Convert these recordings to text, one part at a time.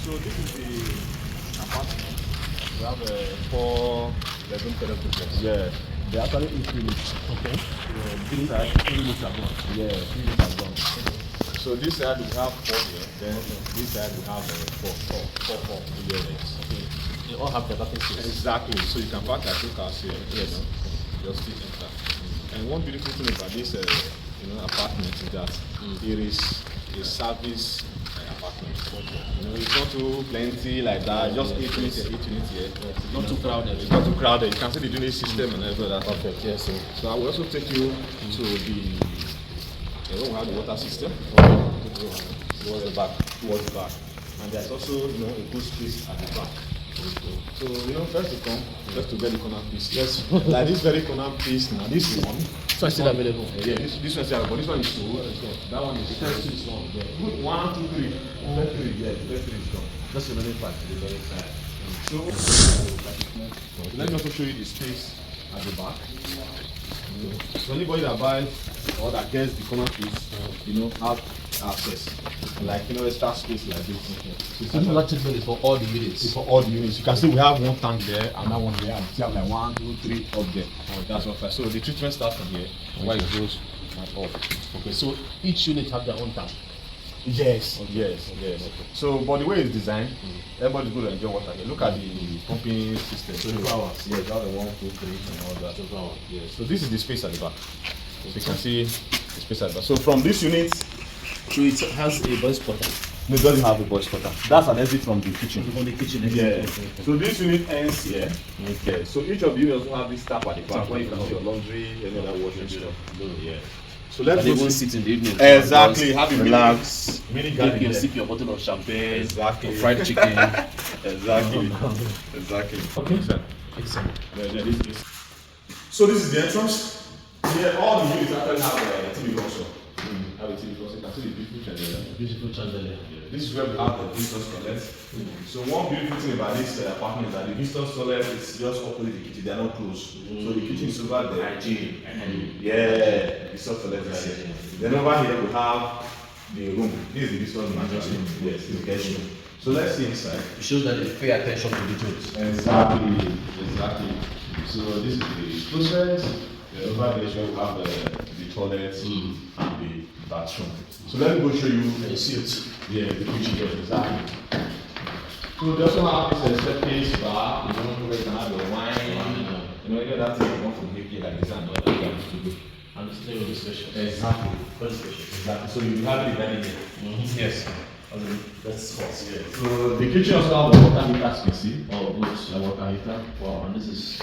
So this is the apartment. We have a 4-bedroom terrace duplex. Yeah. They actually increased. Okay. This side, 3 units are gone. Yeah, 3 units are gone. So this side we have 4 here. Then this side we have 4 units. Okay. They all have the parking space. Exactly. So you can park at 2 cars here. Yes. Just still enter. And one beautiful thing about this, apartment is that it is a service apartment. It's not too plenty like that. Just 8 units here, 8 units here. It's not too crowded. It's not too crowded. You can see the drainage system and everything like that. Perfect. Yes. So I will also take you to the. We have the water system. Towards the back. And there's also, a good space at the back. So, first to come, just to get the corner piece. Yes. Like this very corner piece now, this one. This one is still available. Yeah, this one is available. This one is two. That one is first is one. Yeah. 1, 2, 3. First 3, yeah. First 3 is gone. That's the remaining part to the very side. So let me also show you the space at the back. So anybody that buys or that gets the corner piece, have access. Like, extra space like this. So that treatment is for all the units? It's for all the units. You can see we have one tank there and that one there. And you have like 1, 2, 3 up there. That's what. So the treatment starts from here. Where it goes at all. Okay, so each unit have their own tank? Yes, okay. Yes. Okay. So, but the way it's designed, everybody's going to enjoy water here. Look at the pumping system. 24 hours. Yes, you have the 1, 2, 3 and all that. 24 hours. Yes. So this is the space at the back. So you can see the space at the back. So from this unit, so it has a boy spotter? No, it doesn't have a boy spotter. That's an exit from the kitchen. From the kitchen, yeah. So this unit ends here. Okay. So each of you also have this tap at the back where you can do your laundry, any other washing stuff. Yeah. So let's go sit in the evening. Exactly. Have a relax. You sip your bottle of champagne. Exactly. Or fried chicken. Exactly. Exactly. Okay. Excellent. So this is the entrance. Here, all the units actually have a TV console. Have a TV console. You can see the beautiful chandelier. This is where we have the visitors toilet. So one beautiful thing about this apartment is that the visitors toilet is just opposite the kitchen. They are not close. So the kitchen is over there. Hygiene. Yeah, the visitors toilet is here. Then over here we have the room. This is the visitors room. Yes, the guest room. So let's see inside. It shows that they pay attention to the details. Exactly. So this is the closet. Over there we have the toilet and the bathroom. So let me go show you the suite. Yeah, the kitchen here, exactly. So they also have this staircase bar, where you can have your wine, that thing you want to make it like this and all that. And the stay will be spacious. Exactly. Very spacious. Exactly. So you have it ready here. Yes. That's hot. Yeah. So the kitchen also has a water heater, as you can see. Oh, good. The water heater. Wow, and this is.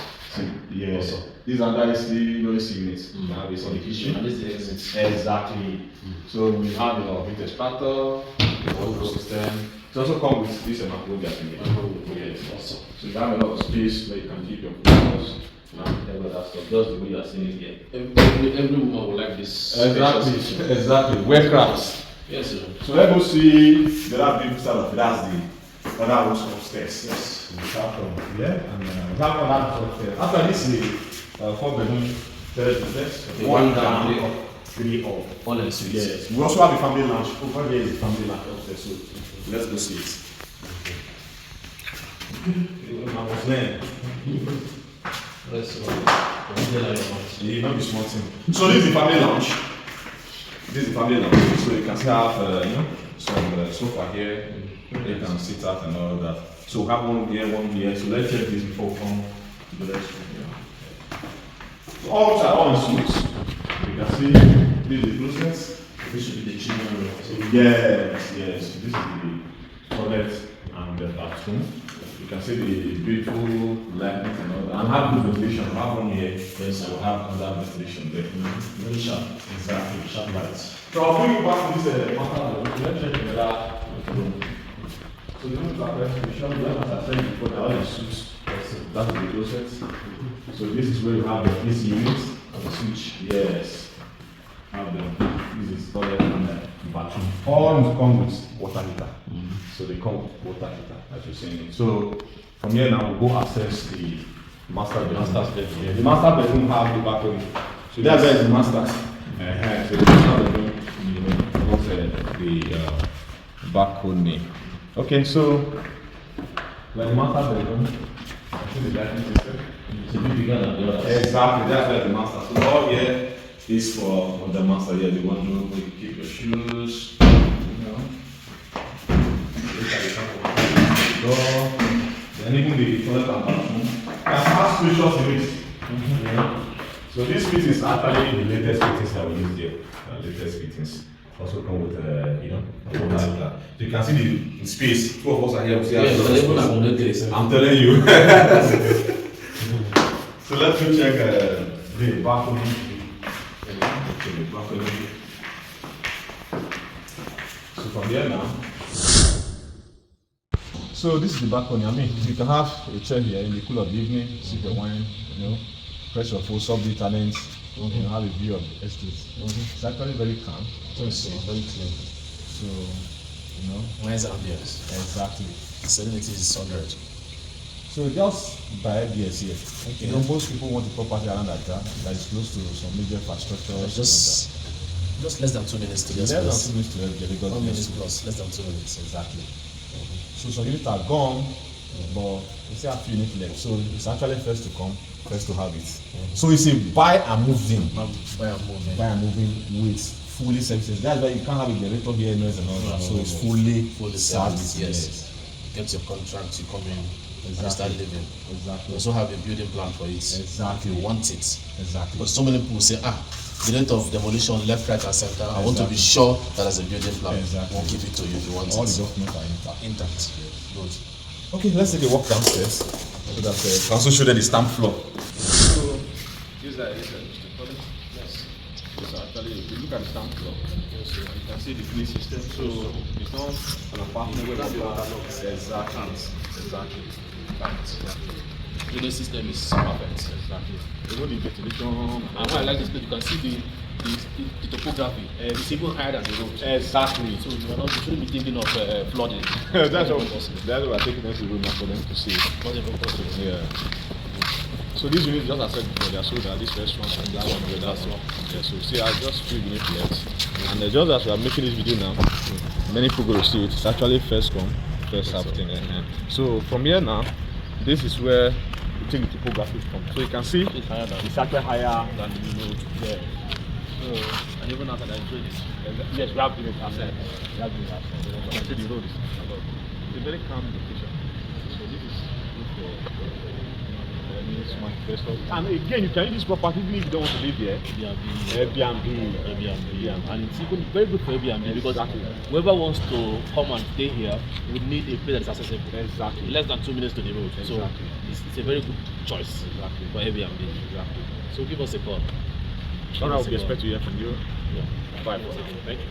Yeah. Awesome. This under is the noise unit. You have this on the kitchen. And this is the exit. Exactly. So we have a heat extractor, the water system. It also comes with this microwave thing. Yes. Awesome. So you have a lot of space where you can keep your clothes and every other stuff. Just the way you are seeing it here. Every woman will like this. Exactly. Wear crafts. Yes, sir. So let's go see the last beautiful side of it. That's the other rooms upstairs. Yes. We start from here and we have another upstairs. After this is 4-bedroom terrace duplex. Okay, 1 down, 3 up. All in suite. Yes. We also have a family lounge. Over here is a family lounge upstairs. So let's go see it. I was there. Let's go. Yeah, not be small thing. So this is the family lounge. This is the family lounge. So you can still have some sofa here. You can sit out and all that. So we have one here. So let's check this before we come to the next room here. So all rooms are all in suites. You can see this is the closet. This should be the children room. So yes. This is the toilet and the bathroom. You can see the beautiful lighting and all that. And have good ventilation. We have one here. Yes, and we have another ventilation there. Very sharp. Exactly. Sharp lights. So I'll bring you back to this master room. Let's check the other room. So the rooms are ventilation. As I said before, they're all in suites. That's the closet. So this is where you have the AC unit and the switch. Yes. Have this is toilet and the bathroom. All rooms come with water heater. So they come with water heater, as you're saying. So from here now we'll go access the master bedroom. Yeah, the master bedroom have the balcony. So that's where the master. So the master bedroom, the balcony. Okay, so like the master bedroom, I see the lighting system. It's a bit bigger than the others. Exactly, that's where the master. So all here is for the master. Here, the wardrobe where you keep your shoes. You know. Look at the top of the door. Then even the toilet and bathroom. Can have spacious in it. You know. So this fit is actually the latest fittings that we use here. Latest fittings. Also come with you know, so you can see the space. Two of us are here. I'm telling you. So let's go check the balcony. So from here now. So this is the balcony. I mean, you can have a chair here in the cool of the evening, sip your wine, you know, press your phone, solve the talents. You know, have a view of the estate. It's actually very calm. Very clean. So, you know. Nice ambience. Exactly. Serenity is 100. So just by ideas here. Okay. You know, most people want a property around Ajah that is close to some major infrastructure. Just less than 2 minutes to get less than 2 minutes to get because 1 minute plus, less than 2 minutes. Exactly. So some units are gone, but we still have few units left. So it's actually first to come, first to have it. So it's a buy and move in. Buy and moving with fully services. That's why you can't have a generator here, noise and all that. So it's fully serviced. Yes. Get your contract, you come in, and start living. Exactly. You also have a building plan for it. Exactly. You want it. Exactly. But so many people say, the rate of demolition left, right, and center. I want to be sure that there's a building plan. Exactly. We'll give it to you if you want all it. the documents are intact. Good. Okay, let's take a walk downstairs. So that can also show them the stamp floor. So these are the toilet. Yes. So actually, if you look at the stamp floor, you can see the clean system. So it's not an apartment where you have exactly. The cleaning system is perfect. Exactly. Even the ventilation. And what I like this place, you can see the topography. It's even higher than the road. Exactly. So you shouldn't be thinking of flooding. That's what we're taking them to room now for them to see. Not even possible. Yeah. So these units, just as I said before, they are sold at this first one and that one, that one. Yeah, so see, I just 3 units left. And just as we are making this video now, many people will see it. It's actually first come, first half thing. So from here now, this is where you take the topography from. So you can see it's actually higher than the road. Yeah. So, and even after that, enjoy this. yes, we have units outside. We have units outside. You can see the road is above. It's a very calm location. So this is good for smart investors. And again, you can use this property even if you don't want to live here. Airbnb. And it's even very good for Airbnb because whoever wants to come and stay here would need a place that is accessible. Exactly. Less than 2 minutes to the road. Exactly. So it's a very good choice for Airbnb. Exactly. So give us a call. All right, we expect to hear from you. Yeah. Bye. Thank you.